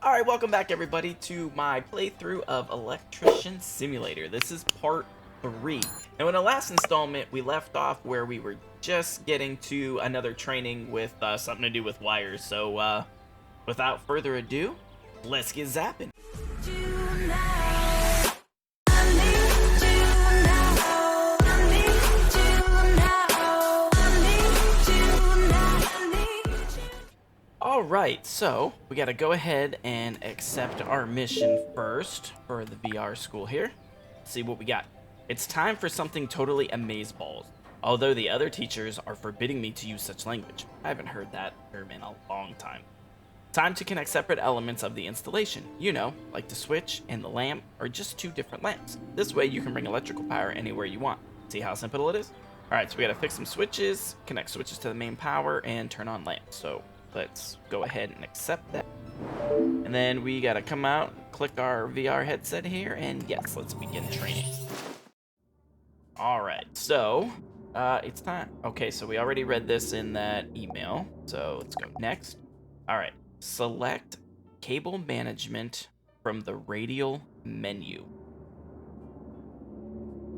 Alright, welcome back everybody to my playthrough of Electrician Simulator. This is part 3. Now in the last installment, we left off where we were just getting to another training with something to do with wires. So, without further ado, let's get zapping. Alright, so we gotta go ahead and accept our mission first for the VR school here. Let's see what we got. It's time for something totally amazeballs. Although the other teachers are forbidding me to use such language. I haven't heard that term in a long time. Time to connect separate elements of the installation. You know, like the switch and the lamp are just two different lamps. This way you can bring electrical power anywhere you want. See how simple it is? Alright, so we gotta fix some switches, connect switches to the main power, and turn on lamps. So let's go ahead and accept that. And then we gotta come out, click our VR headset here, and yes, let's begin training. Alright, so it's time. Okay, so we already read this in that email, so let's go next. Alright, select cable management from the radial menu.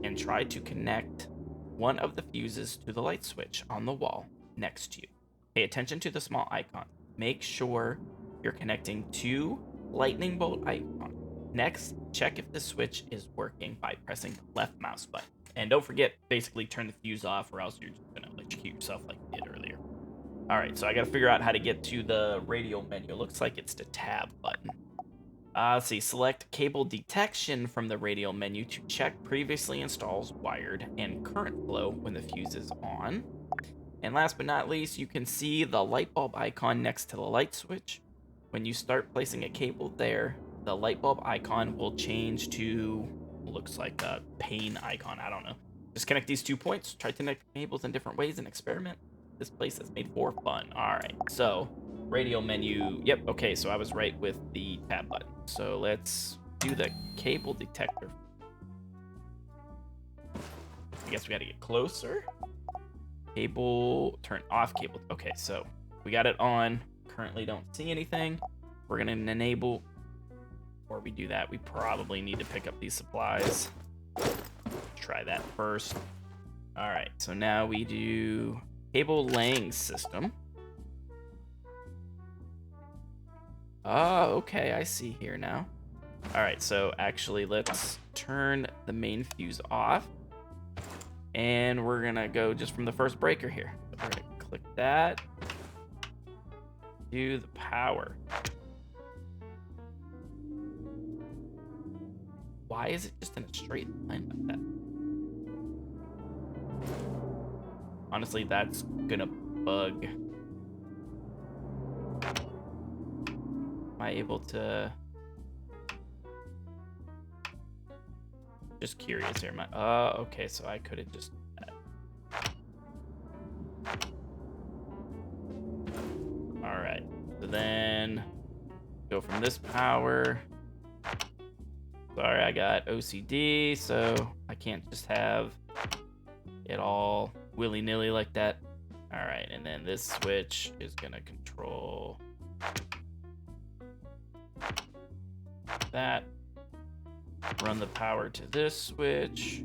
And try to connect one of the fuses to the light switch on the wall next to you. Pay attention to the small icon. Make sure you're connecting two lightning bolt icons. Next, check if the switch is working by pressing the left mouse button. And don't forget, basically turn the fuse off or else you're just gonna electrocute yourself like you did earlier. Alright, so I gotta figure out how to get to the radial menu. It looks like it's the tab button. Let's see, select cable detection from the radial menu to check previously installed wired and current flow when the fuse is on. And last but not least, you can see the light bulb icon next to the light switch. When you start placing a cable there, the light bulb icon will change to, looks like a pane icon, I don't know. Just connect these 2 points, try to connect cables in different ways and experiment. This place is made for fun. Alright, so radial menu, yep, okay, so I was right with the tab button. So let's do the cable detector. I guess we gotta get closer. Cable, turn off cable. Okay, so we got it on. Currently don't see anything. We're gonna enable. Before we do that, we probably need to pick up these supplies. Try that first. All right, so now we do cable laying system. Oh, okay, I see here now. All right, so actually let's turn the main fuse off. And we're gonna go just from the first breaker here. So we're gonna click that. Do the power. Why is it just in a straight line like that? Honestly, that's gonna bug. Am I able to? Just curious here. Okay, so I could have just done that. All right, so then go from this power. Sorry, I got OCD, so I can't just have it all willy-nilly like that. All right, and then this switch is gonna control that. Run the power to this switch.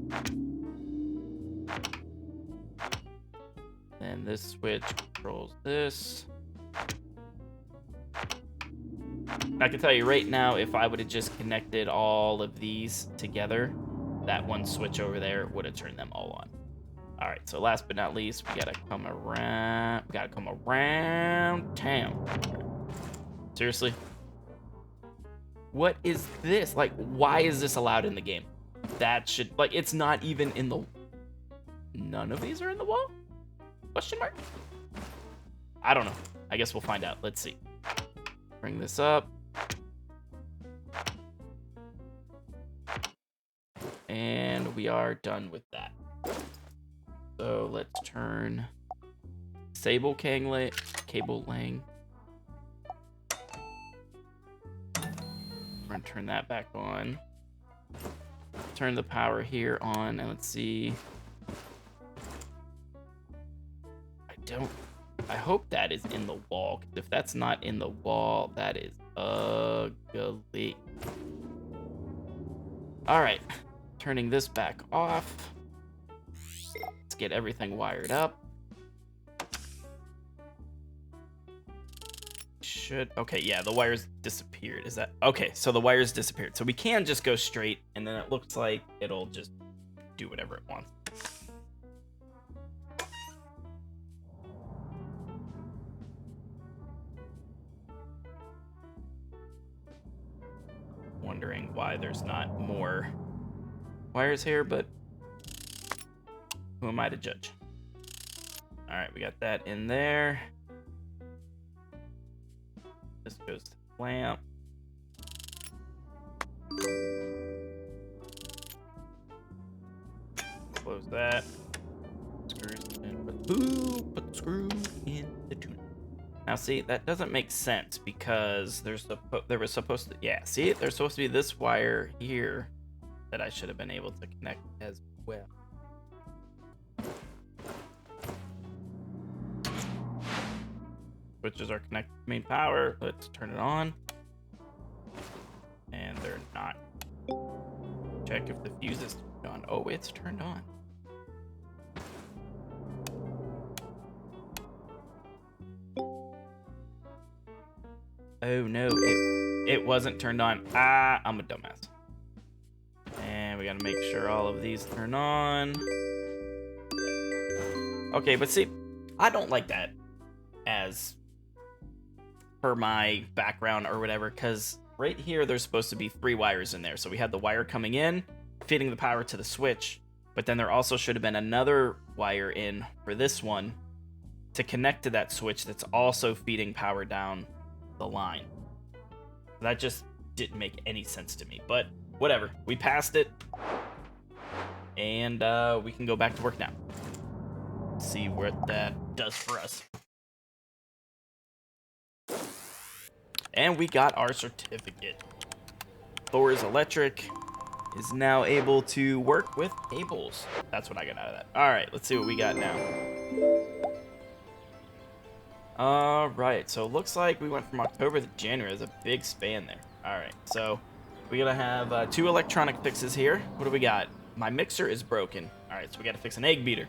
And this switch controls this. I can tell you right now, if I would have just connected all of these together, that one switch over there would have turned them all on. All right, so last but not least, we gotta come around. We gotta come around town. Right. Seriously? What is this? Like, why is this allowed in the game? That should, like, it's not even in the... None of these are in the wall? Question mark? I don't know. I guess we'll find out. Let's see. Bring this up. And we are done with that. So let's turn cable laying. We're gonna turn that back on. Turn the power here on, and let's see. I hope that is in the wall. 'Cause if that's not in the wall, that is ugly. All right, turning this back off. Let's get everything wired up. Okay, yeah, the wires disappeared. Is that okay? So the wires disappeared. So we can just go straight, and then it looks like it'll just do whatever it wants. Wondering why there's not more wires here, but who am I to judge? All right, we got that in there. This goes to the lamp. Close that. Screws in. Put the screw in the tuner. Now, see, that doesn't make sense because there was supposed to, yeah, see, there's supposed to be this wire here that I should have been able to connect as well. Switches are connected to main power. Let's turn it on. And they're not. Check if the fuse is turned on. Oh, it's turned on. Oh no, it wasn't turned on. Ah, I'm a dumbass. And we gotta make sure all of these turn on. Okay, but see, I don't like that as per my background or whatever, because right here there's supposed to be 3 wires in there. So we had the wire coming in, feeding the power to the switch, but then there also should have been another wire in for this one to connect to that switch that's also feeding power down the line. That just didn't make any sense to me, but whatever. We passed it, and we can go back to work now. See what that does for us. And we got our certificate. Thor's Electric is now able to work with cables. That's what I got out of that. All right, let's see what we got now. All right, so it looks like we went from October to January. There's a big span there. All right, so we're gonna have 2 electronic fixes here. What do we got? My mixer is broken. All right, so we gotta fix an egg beater.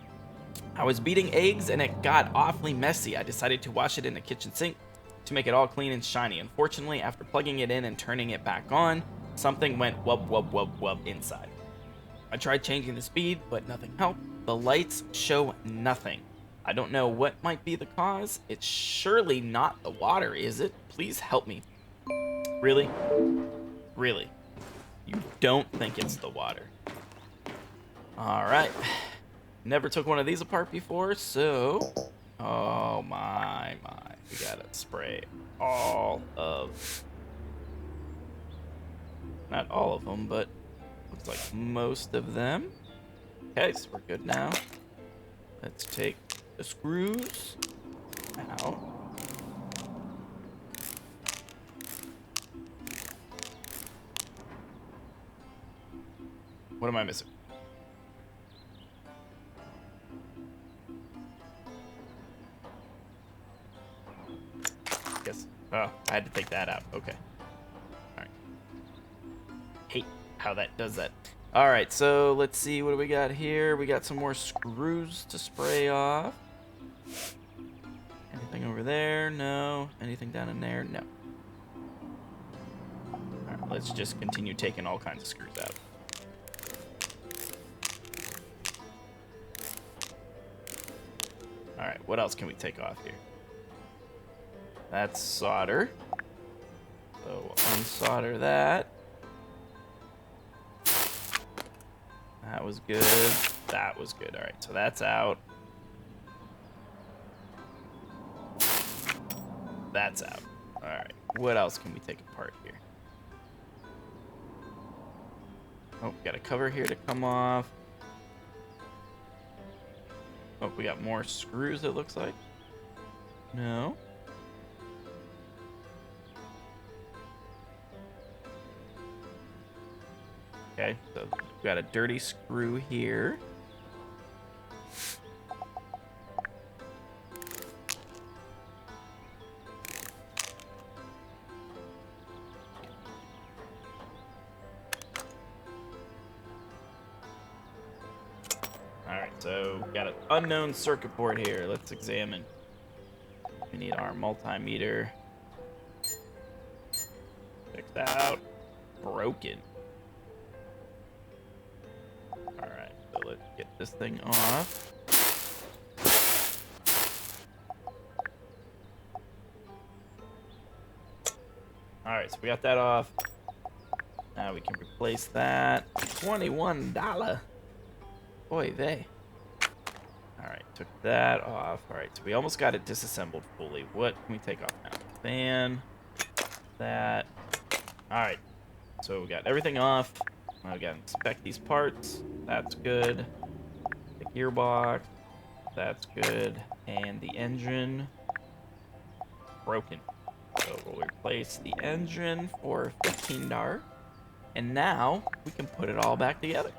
I was beating eggs and it got awfully messy. I decided to wash it in the kitchen sink to make it all clean and shiny. Unfortunately, after plugging it in and turning it back on, something went wub wub wub wub inside. I tried changing the speed, but nothing helped. The lights show nothing. I don't know what might be the cause. It's surely not the water, is it? Please help me. Really? Really? You don't think it's the water? All right. Never took one of these apart before, so... Oh my. We gotta spray all of... Not all of them, but looks like most of them. Okay, so we're good now. Let's take the screws out. What am I missing? Yes. Oh, I had to take that out. Okay. All right. Hate how that does that. All right, so let's see. What do we got here? We got some more screws to spray off. Anything over there? No. Anything down in there? No. All right, let's just continue taking all kinds of screws out. All right, what else can we take off here? That's solder. So we'll unsolder that. That was good. That was good. All right, so that's out. That's out. All right, what else can we take apart here? Oh, we got a cover here to come off. Oh, we got more screws, it looks like. No. Okay, so we've got a dirty screw here. so got an unknown circuit board here. Let's examine. We need our multimeter. Check that out. Broken. Alright, so let's get this thing off. Alright, so we got that off. Now we can replace that. $21. Boy, they. Alright, took that off. Alright, so we almost got it disassembled fully. What can we take off now? Fan. That. Alright, so we got everything off. Now we gotta inspect these parts. That's good. The gearbox. That's good. And the engine. Broken. So we'll replace the engine for $15. And now we can put it all back together.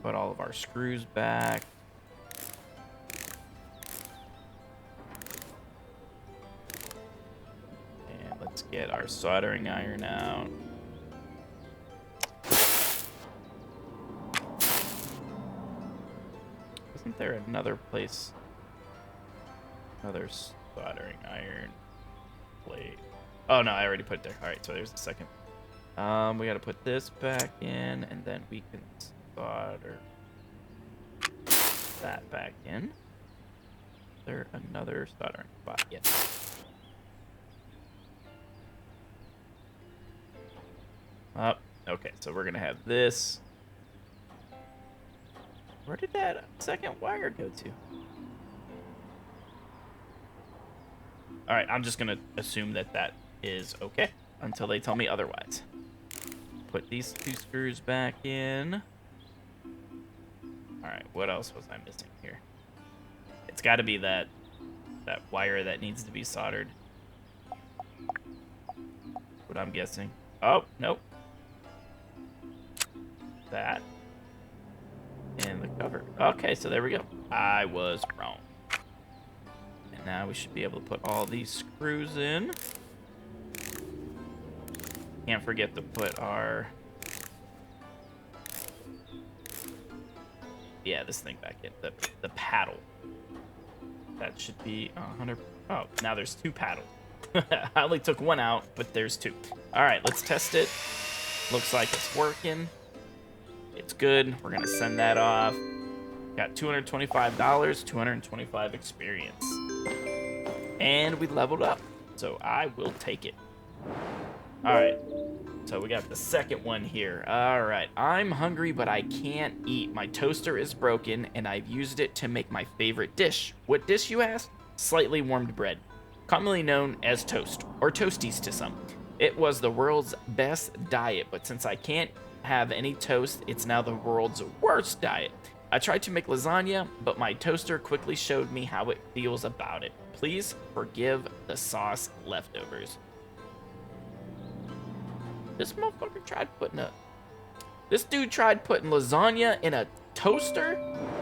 Put all of our screws back. And let's get our soldering iron out. Isn't there another place? Another soldering iron plate. Oh no, I already put it there. All right, so there's the second. We got to put this back in, and then we can solder that back in. Is there another soldering spot? Yes. Up. Okay, so we're gonna have this. Where did that second wire go to? All right, I'm just gonna assume that that is okay until they tell me otherwise. Put these two screws back in. All right, what else was I missing here? It's got to be that wire that needs to be soldered. What I'm guessing. Oh, nope. That. And the cover. Okay, so there we go. I was wrong. And now we should be able to put all these screws in. Can't forget to put our... Yeah, this thing back in. The paddle. That should be 100... Oh, now there's two paddles. I only took one out, but there's two. All right, let's test it. Looks like it's working. It's good. We're going to send that off. Got $225, 225 experience. And we leveled up. So I will take it. All right. So we got the second one here. All right. I'm hungry, but I can't eat. My toaster is broken, and I've used it to make my favorite dish. What dish, you ask? Slightly warmed bread, commonly known as toast, or toasties to some. It was the world's best diet, but since I can't have any toast, it's now the world's worst diet. I tried to make lasagna, but my toaster quickly showed me how it feels about it. Please forgive the sauce leftovers. This motherfucker tried putting This dude tried putting lasagna in a toaster?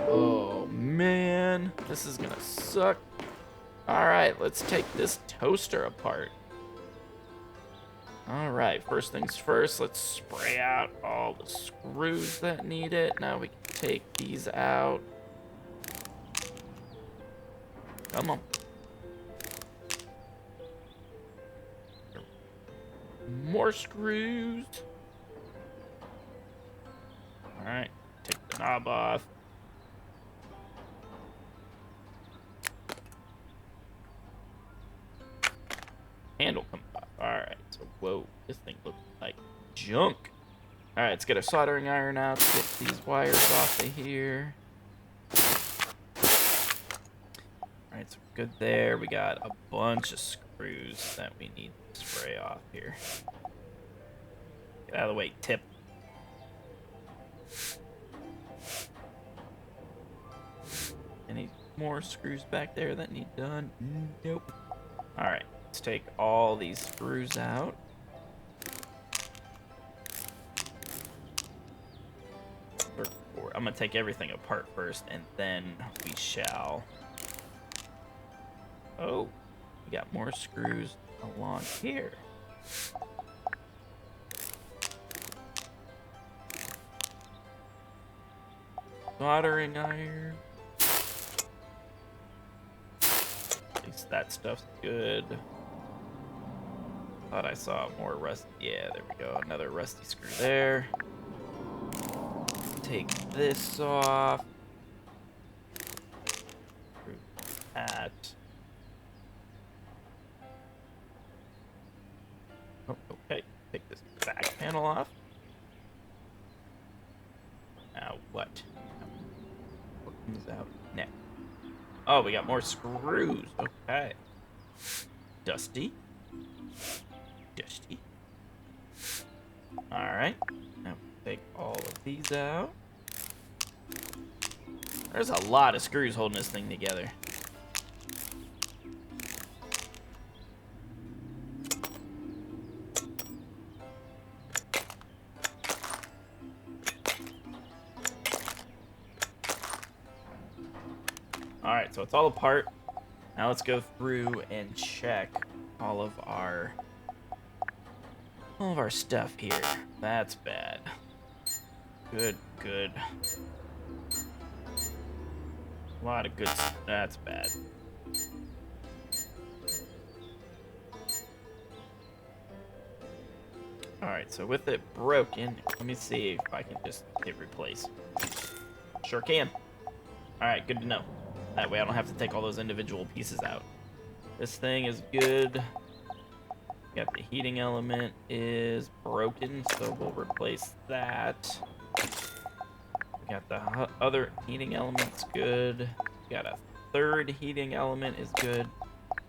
Oh, man. This is gonna suck. Alright, let's take this toaster apart. Alright, first things first, let's spray out all the screws that need it. Now we can take these out. Come on. More screws. Alright, take the knob off. Handle comes off. Alright, so whoa, this thing looks like junk. Alright, let's get our soldering iron out. Get these wires off of here. Alright, so good there. We got a bunch of screws that we need to spray off here. Get out of the way, tip. Any more screws back there that need done? Nope. Alright, let's take all these screws out. I'm going to take everything apart first, and then we shall... Oh, we got more screws along here. soldering iron. At least that stuff's good. Thought I saw more rust. Yeah, there we go. Another rusty screw there. Take this off. Screw that. Oh, okay. Take this back panel off. Now what? What comes out next? Oh, we got more screws. Okay. Dusty. Dusty. Alright. Now take all of these out. There's a lot of screws holding this thing together. Alright, so it's all apart. Now let's go through and check all of our stuff here. That's bad. Good, good. A lot of good stuff. That's bad. Alright, so with it broken, let me see if I can just hit replace. Sure can. Alright, good to know. That way I don't have to take all those individual pieces out. This thing is good. Got the heating element is broken, so we'll replace that. We got the other heating element's good. We got a third heating element is good.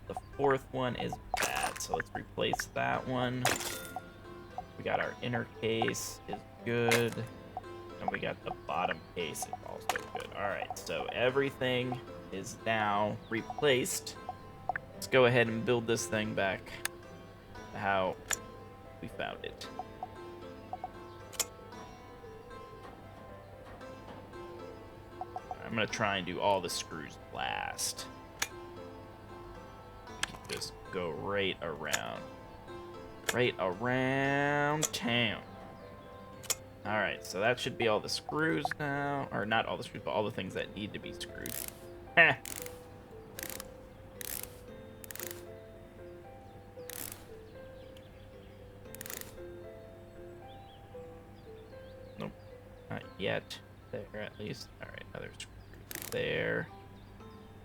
The fourth one is bad, so let's replace that one. We got our inner case is good. And we got the bottom case is also good. Alright, so everything is now replaced. Let's go ahead and build this thing back to how we found it. I'm gonna try and do all the screws last. Just go right around town. Alright, so that should be all the screws now. Or not all the screws, but all the things that need to be screwed. Heh. Nope, not yet. There, at least. Alright, another screw there.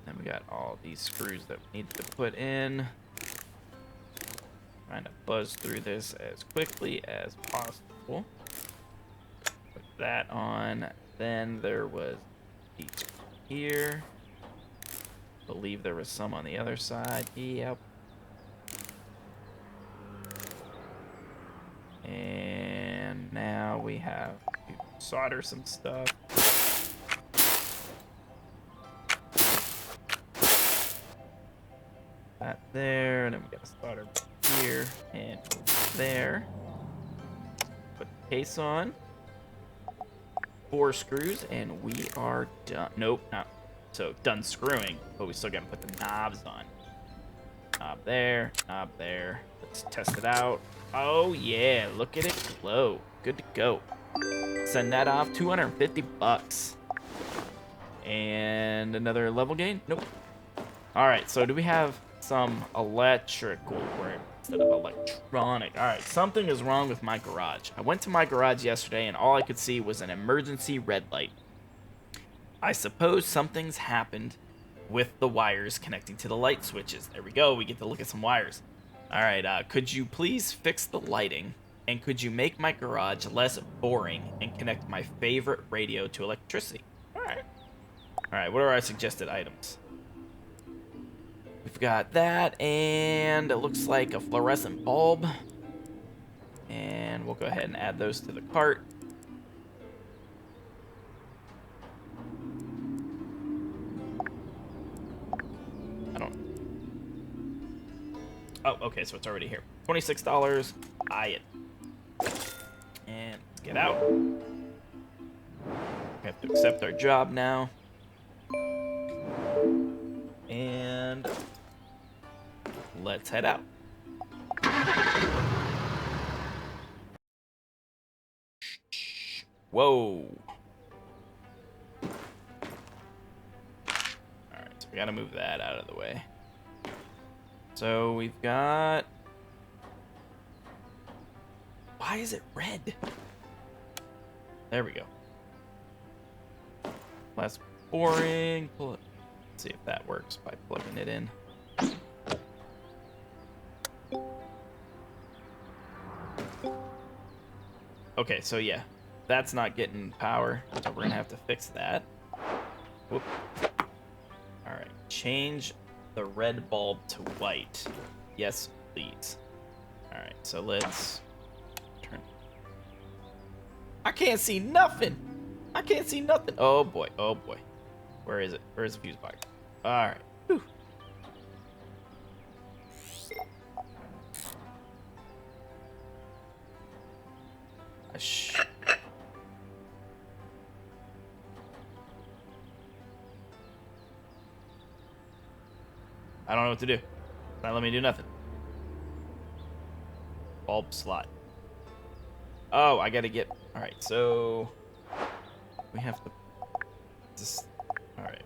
Then we got all these screws that we need to put in. Trying to buzz through this as quickly as possible. Put that on. Then there was these here. Believe there was some on the other side. Yep. And now we have to solder some stuff. That there, and then we got to solder here and there. Put the case on. 4 screws, and we are done. Nope, not so done screwing, but we still got to put the knobs on. Knob there, knob there. Let's test it out. Oh yeah, look at it glow. Good to go. Send that off. 250 bucks. And another level gain? Nope. All right, so do we have some electrical work instead of electronic? All right, something is wrong with my garage. I went to my garage yesterday and all I could see was an emergency red light. I suppose something's happened with the wires connecting to the light switches. There we go, we get to look at some wires. All right, could you please fix the lighting, and could you make my garage less boring and connect my favorite radio to electricity? All right, what are our suggested items? We've got that, and it looks like a fluorescent bulb. And we'll go ahead and add those to the cart. Oh, okay, so it's already here. $26. Buy it. And let's get out. We have to accept our job now. And let's head out. Whoa. we gotta move that out of the way. So we've got... Why is it red? There we go. Less boring. Pull it. Let's see if that works by plugging it in. Okay, so yeah, that's not getting power, so we're gonna have to fix that. Whoop. All right, change the red bulb to white. Yes, please. All right, so let's turn. I can't see nothing. I can't see nothing. Oh boy, oh boy. Where is it? Where's the fuse box? All right. Whew. I don't know what to do. It's not letting me do nothing. Bulb slot. Oh, I gotta get... Alright, so... We have to... Just... Alright.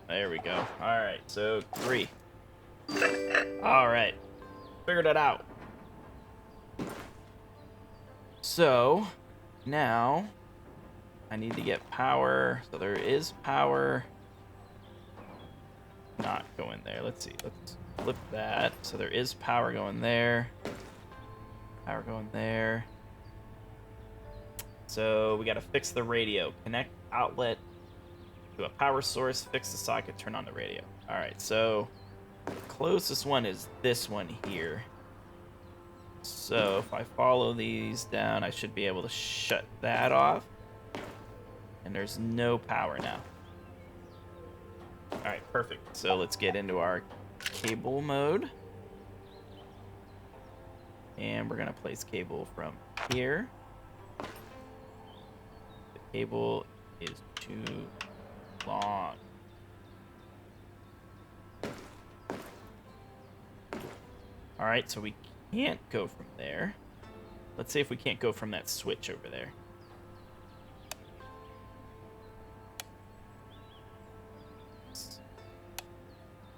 There we go. Alright, so 3. Alright. Figured it out. So, now... I need to get power. So there is power... Not going there. Let's see. Let's flip that. So there is power going there. Power going there. So we got to fix the radio. Connect outlet to a power source. Fix the socket. Turn on the radio. All right. So the closest one is this one here. So if I follow these down, I should be able to shut that off. And there's no power now. All right, perfect. So let's get into our cable mode. And we're gonna place cable from here. The cable is too long. All right, so we can't go from there. Let's see if we can't go from that switch over there.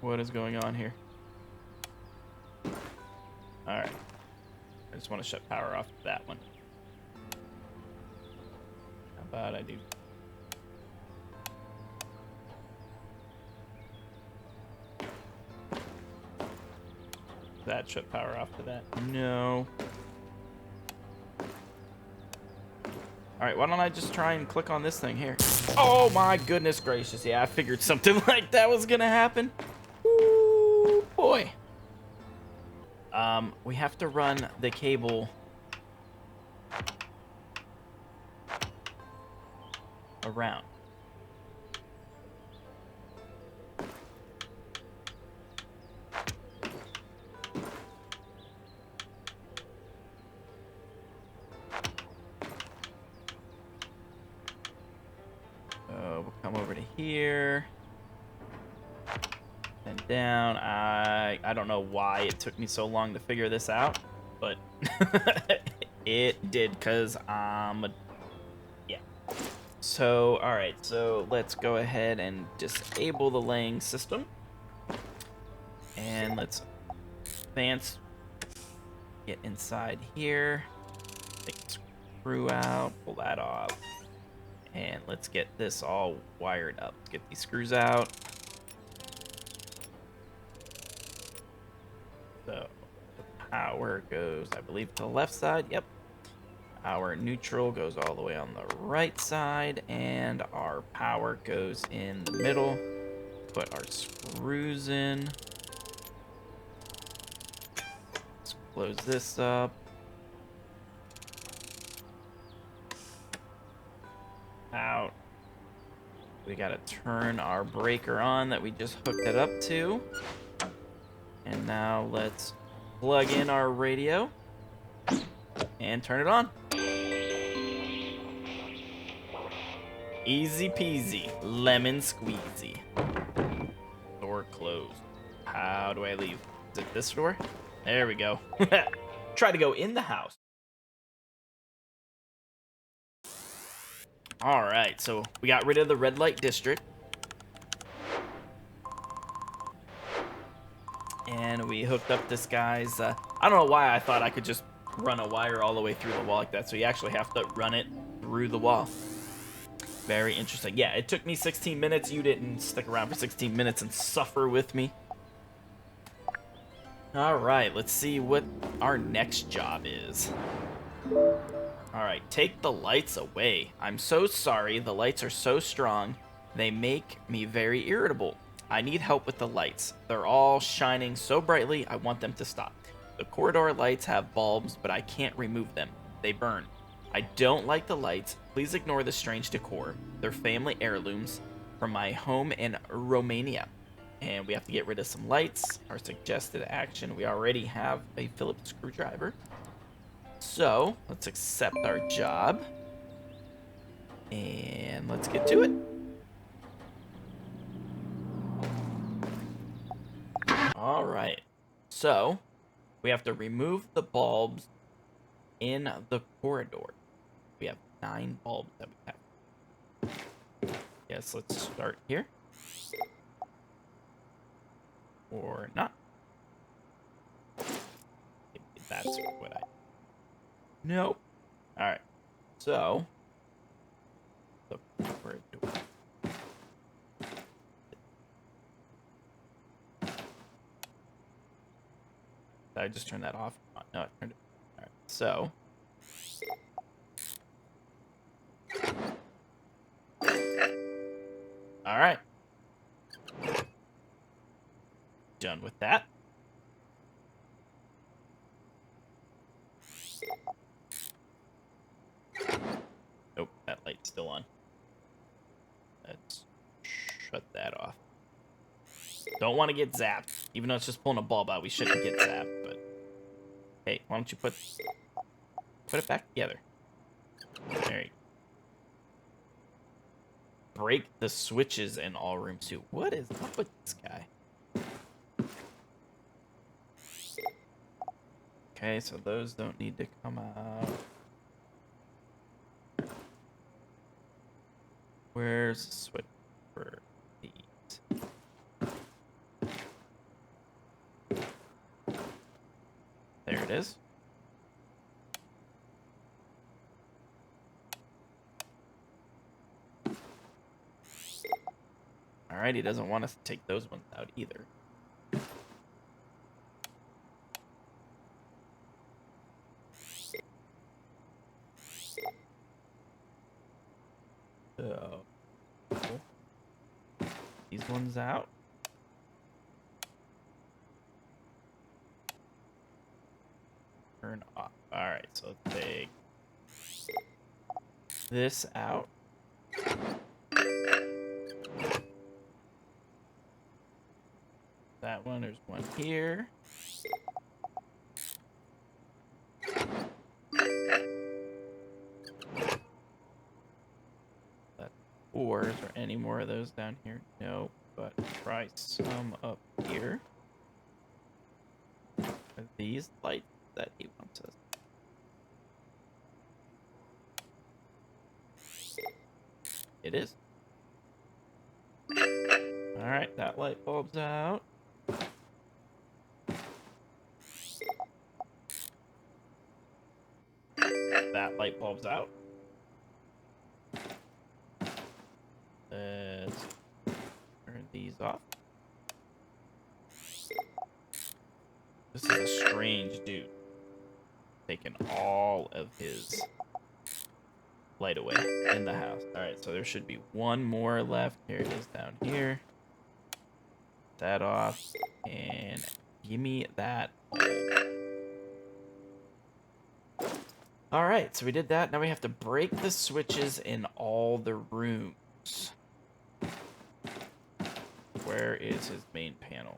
What is going on here? All right. I just want to shut power off to that one. How about I do? That shut power off to that. No. All right, why don't I just try and click on this thing here? Oh my goodness gracious. Yeah, I figured something like that was gonna happen. Ooh, boy. We have to run the cable around. We'll come over to here. And down. I don't know why it took me so long to figure this out, but it did, because yeah. So, all right, so let's go ahead and disable the laying system. And let's advance, get inside here, take the screw out, pull that off, and let's get this all wired up. Get these screws out. So the power goes, I believe, to the left side. Yep. Our neutral goes all the way on the right side, and our power goes in the middle. Put our screws in. Let's close this up. Out. We gotta turn our breaker on that we just hooked it up to. And now let's plug in our radio and turn it on. Easy peasy, lemon squeezy. Door closed. How do I leave? Is it this door? There we go. Try to go in the house. All right, so we got rid of the red light district. And we hooked up this guy's, I don't know why I thought I could just run a wire all the way through the wall like that. So you actually have to run it through the wall. Very interesting. Yeah, it took me 16 minutes. You didn't stick around for 16 minutes and suffer with me. All right, let's see what our next job is. All right, take the lights away. I'm so sorry. The lights are so strong. They make me very irritable. I need help with the lights. They're all shining so brightly, I want them to stop. The corridor lights have bulbs, but I can't remove them. They burn. I don't like the lights. Please ignore the strange decor. They're family heirlooms from my home in Romania. And we have to get rid of some lights. Our suggested action, we already have a Phillips screwdriver. So, let's accept our job. And let's get to it. Alright. So, we have to remove the bulbs in the corridor. We have 9 bulbs that we have. Yes, let's start here. Or not. Maybe that's what I... Nope. Alright. So, the corridor. Did I just turn that off? No, I turned it. Alright. So, alright. Done with that. Nope, that light's still on. Let's shut that off. Don't want to get zapped. Even though it's just pulling a bulb out, we shouldn't get zapped, but... Hey, why don't you put it back together? There you go. Break the switches in all rooms too. What is up with this guy? Okay, so those don't need to come out. Where's the switch for these? There it is. Alright, he doesn't want us to take those ones out either. So, these ones out. Turn off. Alright, so let's take this out. That one, there's one here. That's 4. Is there any more of those down here? No, but try some up here. Are these lights that he wants us? It is. Alright, that light bulb's out. That light bulb's out. Let's turn these off. This is a strange dude. Taking all of his light away in the house. Alright, so there should be one more left. Here it is down here. That off. And give me that bulb. Alright, so we did that. Now we have to break the switches in all the rooms. Where is his main panel?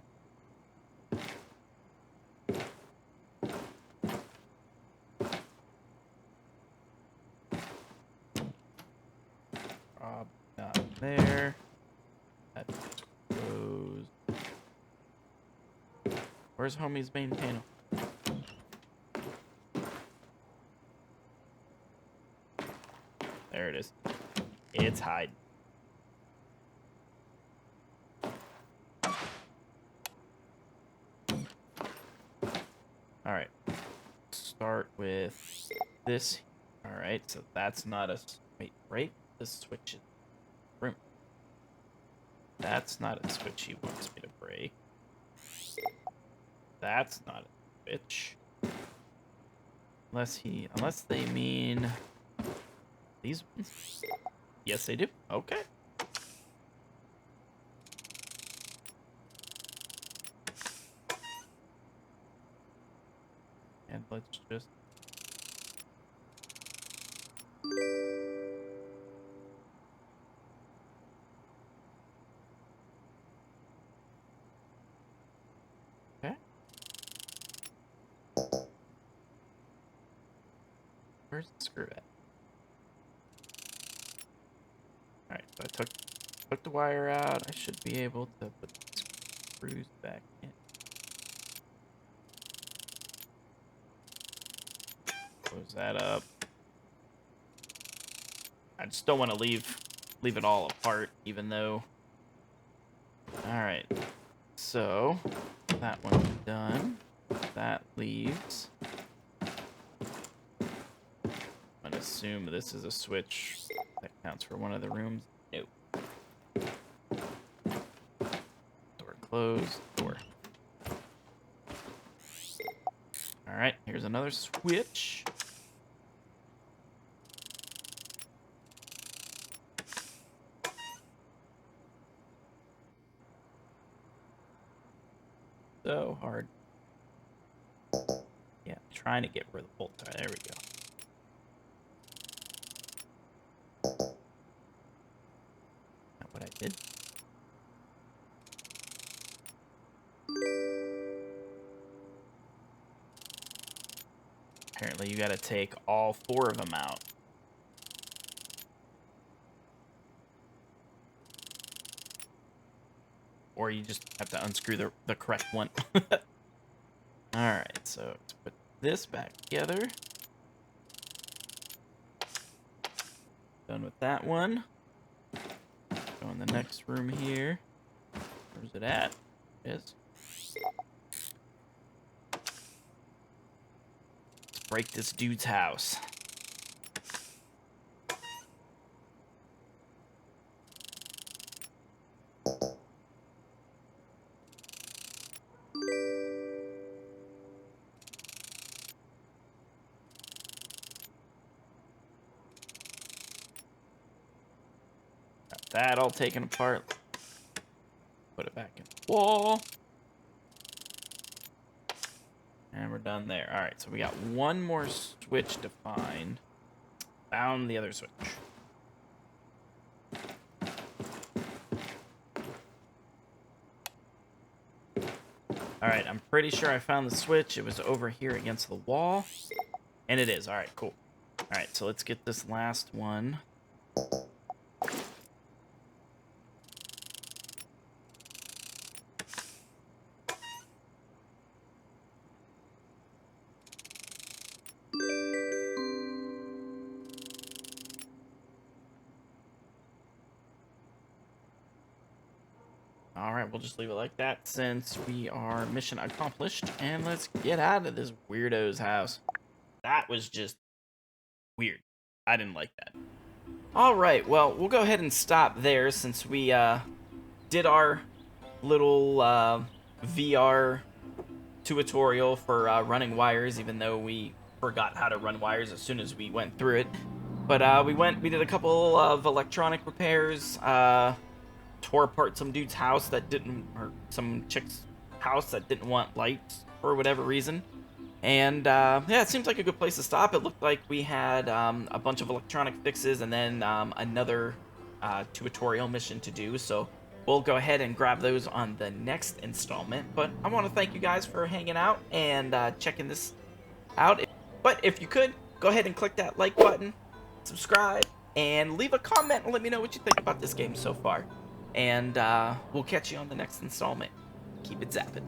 Probably not there. That goes. Where's homie's main panel? There it is. It's hiding. Alright. Start with this. Alright, so that's not a... Wait, right? This switch is room. That's not a switch he wants me to break. That's not a switch. Unless they mean these ones. Yes, they do. Okay. And let's just... Okay. Where's the screw at? Alright, so I took the wire out. I should be able to put the screws back in. Close that up. I just don't want to leave it all apart, even though... Alright, so that one's done. That leaves... I'm gonna assume this is a switch that counts for one of the rooms. Nope. Door closed. Door. Alright, here's another switch. So hard. Yeah, trying to get where the bolts are. There we go. Not what I did. Apparently you gotta take all 4 of them out. Or you just have to unscrew the correct one. Alright, so let's put this back together. Done with that one. Go in the next room here. Where's it at? It is. Let's break this dude's house. That all taken apart. Put it back in the wall. And we're done there. Alright, so we got one more switch to find. Found the other switch. Alright, I'm pretty sure I found the switch. It was over here against the wall. And it is. Alright, cool. Alright, so let's get this last one. Alright, we'll just leave it like that since we are mission accomplished. And let's get out of this weirdo's house. That was just weird. I didn't like that. Alright, well, we'll go ahead and stop there since we did our little VR tutorial for running wires, even though we forgot how to run wires as soon as we went through it. But we did a couple of electronic repairs, tore apart some dude's house that or some chick's house that didn't want lights for whatever reason. And yeah, it seems like a good place to stop. It looked like we had a bunch of electronic fixes and then another tutorial mission to do. So we'll go ahead and grab those on the next installment. But I want to thank you guys for hanging out and checking this out. But if you could, go ahead and click that like button, subscribe, and leave a comment and let me know what you think about this game so far. And we'll catch you on the next installment. Keep it zapping.